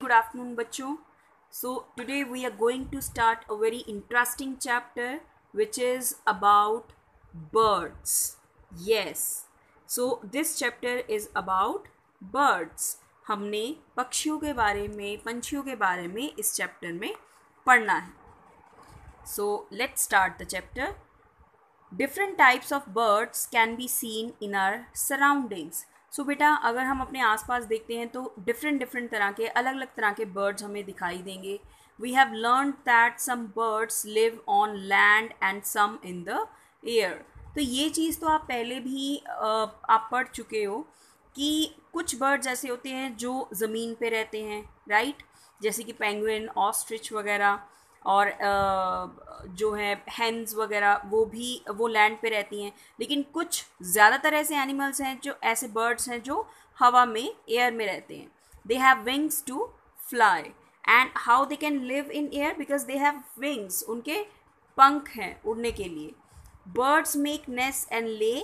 good afternoon बच्चों. So today we are going to start a very interesting chapter which is about birds. Yes. So this chapter is about birds. हमने पक्षियों के बारे में, पंछियों के बारे में इस चैप्टर में पढ़ना है. So let's start the chapter. Different types of birds can be seen in our surroundings. सो बेटा अगर हम अपने आसपास देखते हैं तो डिफरेंट तरह के अलग अलग तरह के बर्ड्स हमें दिखाई देंगे. We have learn that some birds live on land and some in the air. तो ये चीज़ तो आप पहले भी आप पढ़ चुके हो कि कुछ बर्ड्स ऐसे होते हैं जो ज़मीन पे रहते हैं, राइट, जैसे कि पेंगुइन, ऑस्ट्रिच वगैरह, और जो है हेन्स वगैरह वो लैंड पे रहती हैं. लेकिन कुछ ज़्यादातर ऐसे एनिमल्स हैं, जो ऐसे बर्ड्स हैं जो हवा में, एयर में रहते हैं. They have wings to fly. And how they can live in air? Because they have wings, उनके पंख हैं उड़ने के लिए. Birds make nest and lay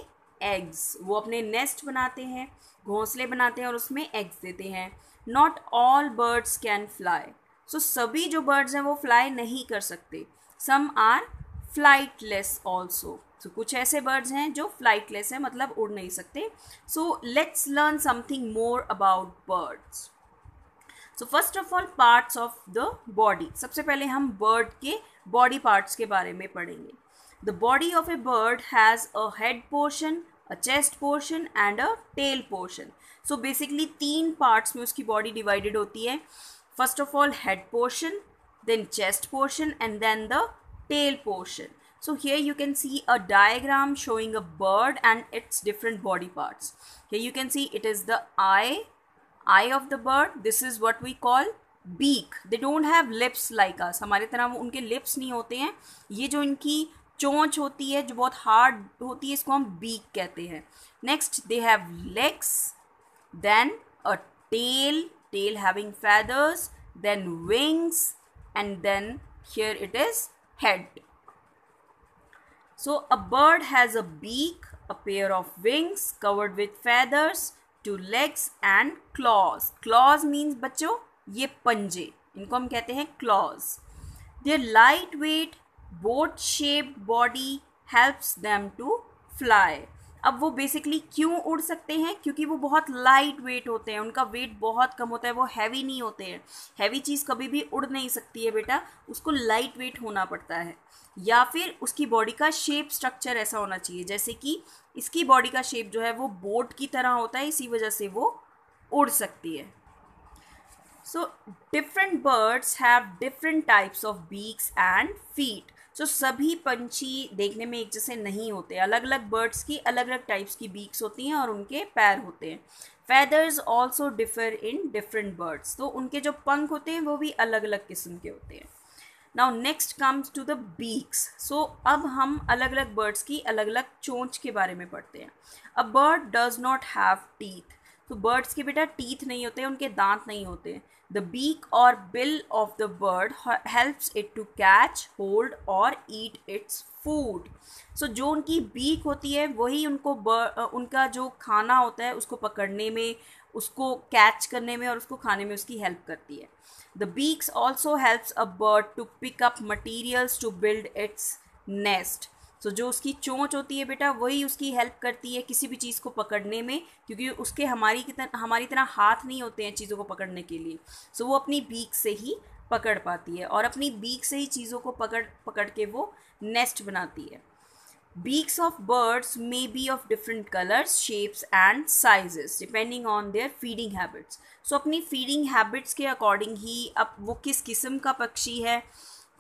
eggs. वो अपने नेस्ट बनाते हैं, घोंसले बनाते हैं और उसमें एग्स देते हैं. Not all birds can fly. So सभी जो बर्ड्स हैं वो फ्लाई नहीं कर सकते. Some are flightless also. So कुछ ऐसे बर्ड्स हैं जो फ्लाइटलेस हैं, मतलब उड़ नहीं सकते. So let's learn something more about birds. So first of all parts of the body. सबसे पहले हम बर्ड के बॉडी पार्ट्स के बारे में पढ़ेंगे. The body of a bird has a head portion, a chest portion and a tail portion. So basically 3 parts में उसकी बॉडी डिवाइडेड होती है. First of all, head portion, then chest portion, and then the tail portion. So here you can see a diagram showing a bird and its different body parts. Here you can see it is the eye of the bird. This is what we call beak. They don't have lips like us. हमारे तरह वो उनके lips नहीं होते हैं. ये जो इनकी चोंच होती है जो बहुत hard होती है, इसको हम beak कहते हैं. Next they have legs, then a tail having feathers, then wings, and then here it is head. So a bird has a beak, a pair of wings covered with feathers, 2 legs and claws. Claws means बच्चों ये पंजे, इनको हम कहते हैं claws. Their lightweight boat shaped body helps them to fly. अब वो basically क्यों उड़ सकते हैं? क्योंकि वो बहुत लाइट वेट होते हैं, उनका वेट बहुत कम होता है, वो हैवी नहीं होते हैं. हैवी चीज़ कभी भी उड़ नहीं सकती है बेटा, उसको लाइट वेट होना पड़ता है. या फिर उसकी बॉडी का शेप स्ट्रक्चर ऐसा होना चाहिए, जैसे कि इसकी बॉडी का शेप जो है वो बोट की तरह होता है, इसी वजह से वो उड़ सकती है. So different birds have different types of beaks and feet. So सभी पंछी देखने में एक जैसे नहीं होते. अलग अलग बर्ड्स की अलग अलग टाइप्स की बीक्स होती हैं और उनके पैर होते हैं. Feathers also differ in different birds. तो उनके जो पंख होते हैं वो भी अलग अलग किस्म के होते हैं. Now next comes to the beaks. So अब हम अलग अलग बर्ड्स की अलग अलग चोंच के बारे में पढ़ते हैं. A bird does not have teeth. तो बर्ड्स के बेटा टीथ नहीं होते, उनके दांत नहीं होते. The beak or bill of the bird helps it to catch, hold or eat its food. So जो उनकी beak होती है वही उनको उनका जो खाना होता है उसको पकड़ने में, उसको कैच करने में और उसको खाने में उसकी हेल्प करती है. The beaks also helps a bird to pick up materials to build its nest. तो जो उसकी चोंच होती है बेटा वही उसकी हेल्प करती है किसी भी चीज़ को पकड़ने में, क्योंकि उसके हमारी तरह हाथ नहीं होते हैं चीज़ों को पकड़ने के लिए. सो वो अपनी बीक से ही पकड़ पाती है और अपनी बीक से ही चीज़ों को पकड़ के वो नेस्ट बनाती है. Beaks of birds may be of different colours, shapes and sizes depending on their feeding habits. So अपनी फीडिंग हैबिट्स के अकॉर्डिंग ही अब वो किस किस्म का पक्षी है,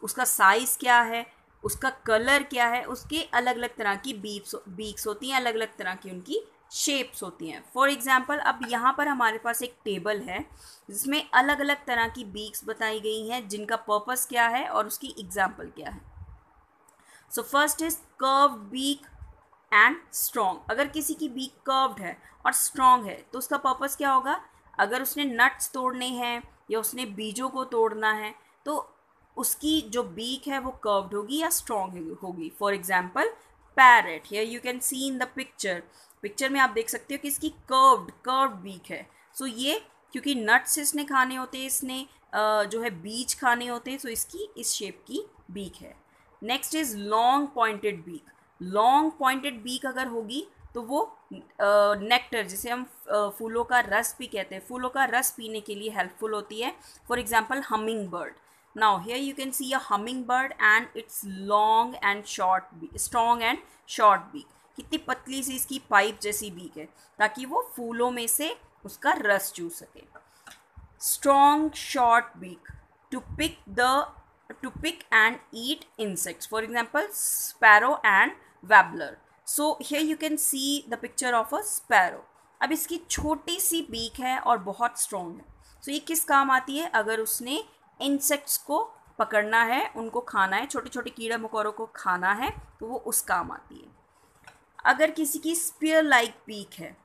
उसका साइज़ क्या है, उसका कलर क्या है, उसके अलग अलग तरह की बीक्स होती हैं, अलग अलग तरह की उनकी शेप्स होती हैं. फॉर एग्जांपल अब यहाँ पर हमारे पास एक टेबल है जिसमें अलग अलग तरह की बीक्स बताई गई हैं, जिनका पर्पस क्या है और उसकी एग्जांपल क्या है. So first is curved beak and strong. अगर किसी की बीक कर्व्ड है और स्ट्रॉन्ग है तो उसका पर्पस क्या होगा? अगर उसने नट्स तोड़ने हैं या उसने बीजों को तोड़ना है तो उसकी जो बीक है वो कर्व्ड होगी या स्ट्रॉन्ग होगी. For example parrot. Here you can C in the picture में आप देख सकते हो कि इसकी कर्व्ड बीक है. सो ये क्योंकि नट्स इसने खाने होते हैं, इसने जो है बीज खाने होते हैं, तो इसकी इस शेप की बीक है। Next is long pointed beak. Long pointed beak अगर होगी तो वो नेक्टर, जिसे हम फूलों का रस भी कहते हैं, फूलों का रस पीने के लिए हेल्पफुल होती है। For example humming bird. Now here you can see a humming bird and its long and short, strong and short beak. कितनी पतली सी इसकी पाइप जैसी बीक है ताकि वो फूलों में से उसका रस चूस सके। Strong short beak to pick and eat insects. For example, sparrow and warbler. So here you can see the picture of a sparrow. अब इसकी छोटी सी बीक है और बहुत स्ट्रॉन्ग है। So ये किस काम आती है? अगर उसने इंसेक्ट्स को पकड़ना है, उनको खाना है, छोटे छोटे कीड़ा मकोड़ों को खाना है, तो वो उस काम आती है। अगर किसी की स्पीयर लाइक बीक है,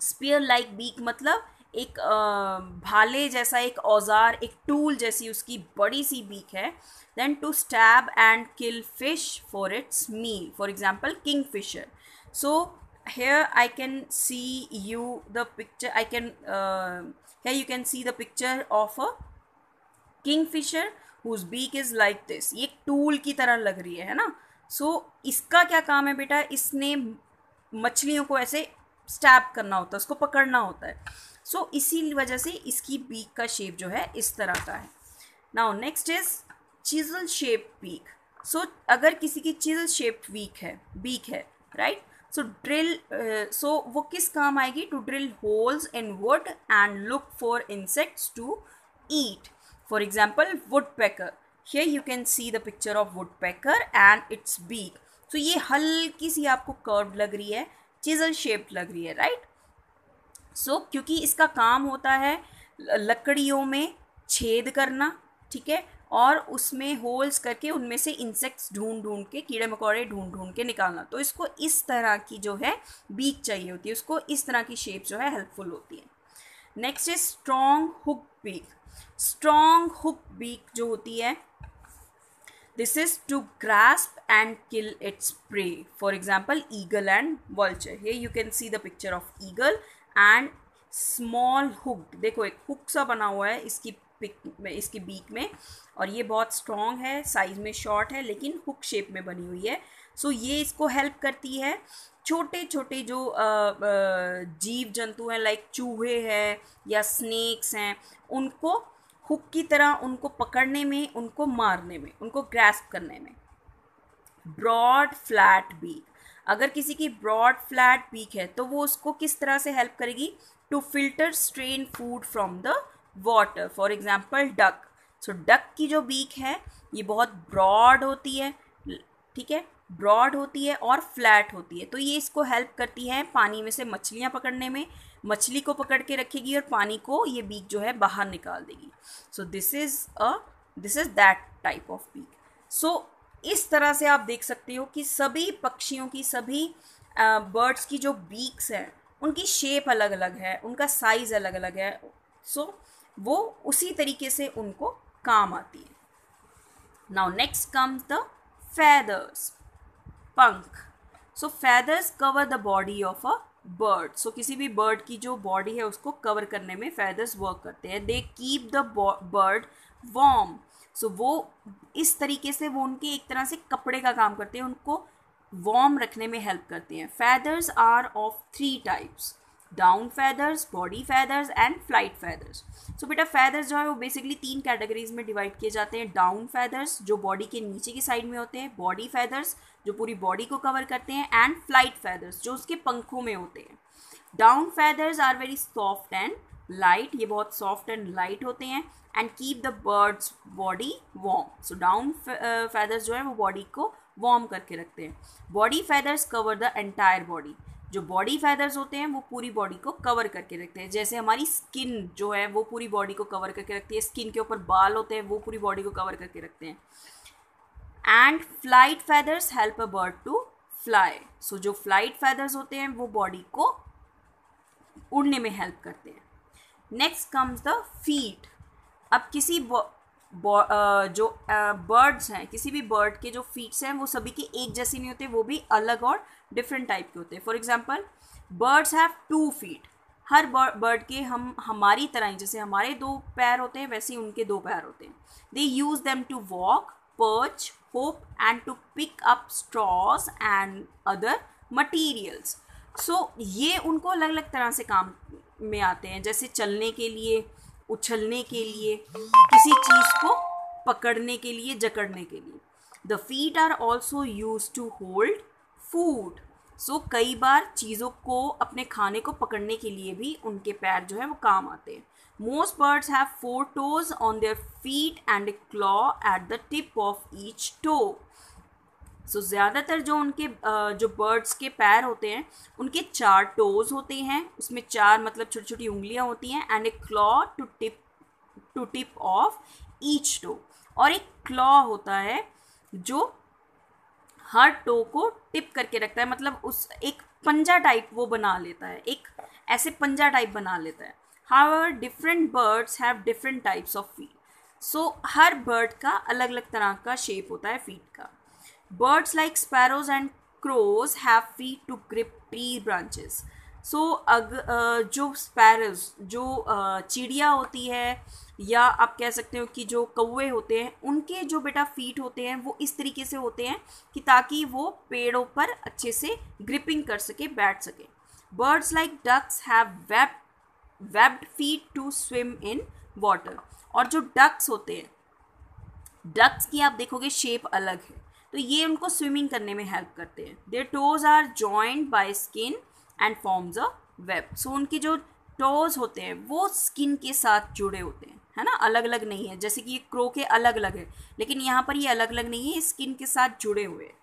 स्पीयर लाइक बीक मतलब एक भाले जैसा, एक औजार, एक टूल जैसी उसकी बड़ी सी बीक है, then to stab and kill fish for its meal. For example kingfisher. So here I can see you the picture, here you can see the picture of a kingfisher whose beak is like this. ये tool की तरह लग रही है ना। सो इसका क्या काम है बेटा? इसने मछलियों को ऐसे स्टैब करना होता है, उसको पकड़ना होता है। सो इसी वजह से इसकी बीक का शेप जो है इस तरह का है। Now next is chisel shape beak. So अगर किसी की चिजल शेप्ड बीक है राइट, सो वो किस काम आएगी? To drill holes in wood and look for insects to eat. For example woodpecker. Here you can see the picture of woodpecker and its beak. So ये हल्की सी आपको curve लग रही है, चिजल शेप्ड लग रही है राइट। सो क्योंकि इसका काम होता है लकड़ियों में छेद करना, ठीक है, और उसमें होल्स करके उनमें से इंसेक्ट्स ढूंढ के, कीड़े मकोड़े ढूंढ के निकालना। तो इसको इस तरह की जो है बीक चाहिए होती है, उसको इस तरह की शेप जो है हेल्पफुल होती है। Next is strong hook beak. Strong hook beak जो होती है, this is to grasp and kill its prey. For example, eagle and vulture. Here you can see the picture of eagle and small hook. देखो एक hook सा बना हुआ है इसकी बीक में, और ये बहुत स्ट्रॉन्ग है, साइज में शॉर्ट है, लेकिन हुक शेप में बनी हुई है। सो ये इसको हेल्प करती है छोटे छोटे जो जीव जंतु हैं, लाइक चूहे हैं या स्नेक्स हैं, उनको हुक की तरह उनको पकड़ने में, उनको मारने में, उनको ग्रैस्प करने में। Broad flat beak. अगर किसी की ब्रॉड फ्लैट बीक है तो वो उसको किस तरह से हेल्प करेगी? To filter strain food from the water. For example duck. So duck की जो बीक है ये बहुत ब्रॉड होती है, ठीक है, ब्रॉड होती है और फ्लैट होती है। तो ये इसको हेल्प करती है पानी में से मछलियाँ पकड़ने में, मछली को पकड़ के रखेगी और पानी को ये बीक जो है बाहर निकाल देगी। So this is that type of beak. So इस तरह से आप देख सकते हो कि सभी पक्षियों की, सभी बर्ड्स की जो बीक्स हैं उनकी शेप अलग अलग है, उनका साइज अलग अलग है। सो वो उसी तरीके से उनको काम आती है। Now next comes the feathers, पंख। So feathers cover the body of a bird. So किसी भी बर्ड की जो बॉडी है उसको कवर करने में feathers वर्क करते हैं। They keep the bird warm. So वो इस तरीके से वो उनके एक तरह से कपड़े का काम करते हैं, उनको वार्म रखने में हेल्प करते हैं। feathers are of 3 types, down feathers, body feathers and flight feathers। So बेटा feathers जो है वो बेसिकली 3 कैटेगरीज में डिवाइड किए जाते हैं। डाउन feathers जो बॉडी के नीचे की साइड में होते हैं, बॉडी feathers जो पूरी बॉडी को कवर करते हैं, एंड फ्लाइट feathers जो उसके पंखों में होते हैं। Down feathers are very soft and light, ये बहुत सॉफ्ट एंड लाइट होते हैं, and keep the bird's body warm. So down feathers जो है वो बॉडी को वार्म करके रखते हैं। Body feathers cover the entire body. जो बॉडी feathers होते हैं वो पूरी बॉडी को कवर करके रखते हैं, जैसे हमारी स्किन जो है वो पूरी बॉडी को कवर करके रखती है, स्किन के ऊपर बाल होते हैं वो पूरी बॉडी को कवर करके रखते हैं। And flight feathers help a bird to fly. So जो फ्लाइट feathers होते हैं वो बॉडी को उड़ने में हेल्प करते हैं। Next comes the feet. अब किसी जो बर्ड्स हैं, किसी भी बर्ड के जो फीट्स हैं वो सभी के एक जैसे नहीं होते, वो भी अलग और डिफरेंट टाइप के होते हैं। For example birds have 2 feet। Her bird के हमारी तरह ही, जैसे हमारे 2 पैर होते हैं वैसे ही उनके 2 पैर होते हैं. They use them to walk, perch, hop and to pick up straws and other materials. So ये उनको अलग अलग तरह से काम में आते हैं, जैसे चलने के लिए, उछलने के लिए, किसी चीज़ को पकड़ने के लिए, जकड़ने के लिए. The feet are also used to hold food. So कई बार चीज़ों को, अपने खाने को पकड़ने के लिए भी उनके पैर जो है वो काम आते हैं. Most birds have 4 toes on their feet and a claw at the tip of each toe. So ज़्यादातर जो उनके जो बर्ड्स के पैर होते हैं उनके 4 टोज़ होते हैं, उसमें 4 मतलब छोटी छोटी उंगलियां होती हैं, and a claw to tip of each toe. और एक क्लॉ होता है जो हर टो को टिप करके रखता है, मतलब उस एक पंजा टाइप वो बना लेता है, एक ऐसे पंजा टाइप बना लेता है. However different birds have different types of feet. So her bird का अलग अलग तरह का शेप होता है फीट का. Birds like sparrows and crows have feet to grip tree branches. So जो sparrows, जो चिड़िया होती है, या आप कह सकते हो कि जो कौवे होते हैं, उनके जो बेटा फीट होते हैं वो इस तरीके से होते हैं कि ताकि वो पेड़ों पर अच्छे से ग्रिपिंग कर सके, बैठ सके. Birds like ducks have webbed feet to swim in water. और जो ducks होते हैं, ducks की आप देखोगे शेप अलग है, तो ये उनको स्विमिंग करने में हेल्प करते हैं. Their toes are joined by skin and forms a web. So उनके जो टोज होते हैं वो स्किन के साथ जुड़े होते हैं, है ना, अलग अलग नहीं है. जैसे कि ये क्रो के अलग अलग है, लेकिन यहाँ पर ये अलग अलग नहीं है, स्किन के साथ जुड़े हुए हैं.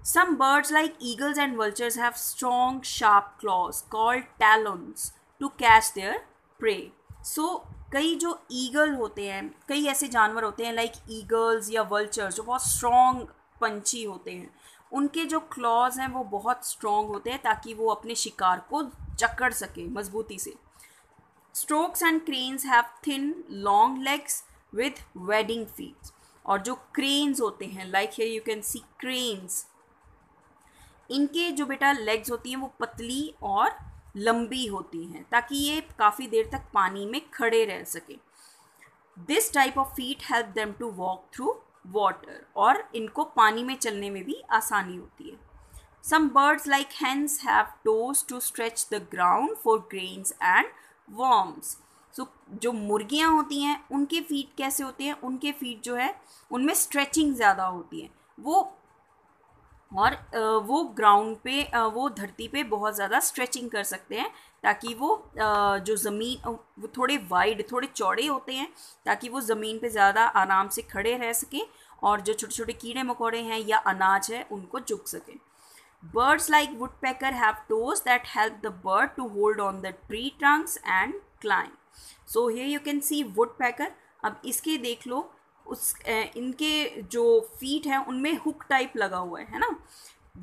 Some birds like eagles and vultures have strong sharp claws called talons to catch their prey. So कई जो ईगल होते हैं, कई ऐसे जानवर होते हैं लाइक ईगल्स या वल्चर्स जो बहुत स्ट्रॉन्ग पंछी होते हैं, उनके जो क्लॉज हैं वो बहुत स्ट्रॉन्ग होते हैं ताकि वो अपने शिकार को जकड़ सके मजबूती से. Strokes and cranes have thin long legs with wedding feet. और जो क्रेन्स होते हैं, like here you can C cranes, इनके जो बेटा लेग्स होती हैं वो पतली और लंबी होती हैं ताकि ये काफ़ी देर तक पानी में खड़े रह सके. This type of feet help them to walk through water. और इनको पानी में चलने में भी आसानी होती है. Some birds like hens have toes to stretch the ground for grains and worms. So जो मुर्गियाँ होती हैं उनके फीट कैसे होते हैं, उनके फीट जो है उनमें स्ट्रेचिंग ज़्यादा होती है, वो ग्राउंड पे, वो धरती पे बहुत ज़्यादा स्ट्रेचिंग कर सकते हैं ताकि वो जो ज़मीन, वो थोड़े वाइड, थोड़े चौड़े होते हैं ताकि वो ज़मीन पे ज़्यादा आराम से खड़े रह सके और जो छोटे छोटे कीड़े मकोड़े हैं या अनाज है उनको चुग सके. Birds like woodpecker have toes that help the bird to hold on the tree trunks and climb. So here you can see woodpecker. अब इसके देख लो, इनके जो फीट हैं उनमें हुक टाइप लगा हुआ है ना,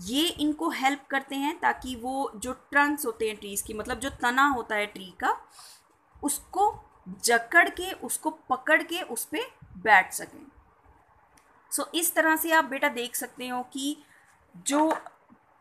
ये इनको हेल्प करते हैं ताकि वो जो ट्रंक्स होते हैं ट्रीज़ की, मतलब जो तना होता है ट्री का, उसको जकड़ के, उसको पकड़ के उस पर बैठ सकें. सो इस तरह से आप बेटा देख सकते हो कि जो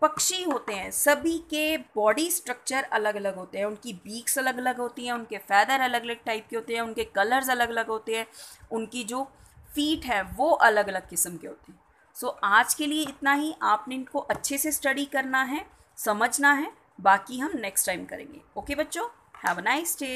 पक्षी होते हैं सभी के बॉडी स्ट्रक्चर अलग अलग होते हैं, उनकी बीक्स अलग अलग होती हैं, उनके फैदर अलग अलग टाइप के होते हैं, उनके कलर्स अलग अलग होते हैं, उनकी जो फीट है वो अलग अलग किस्म के होते हैं. सो आज के लिए इतना ही. आपने इनको अच्छे से स्टडी करना है, समझना है, बाकी हम नेक्स्ट टाइम करेंगे. ओके बच्चों, हैव अ नाइस डे.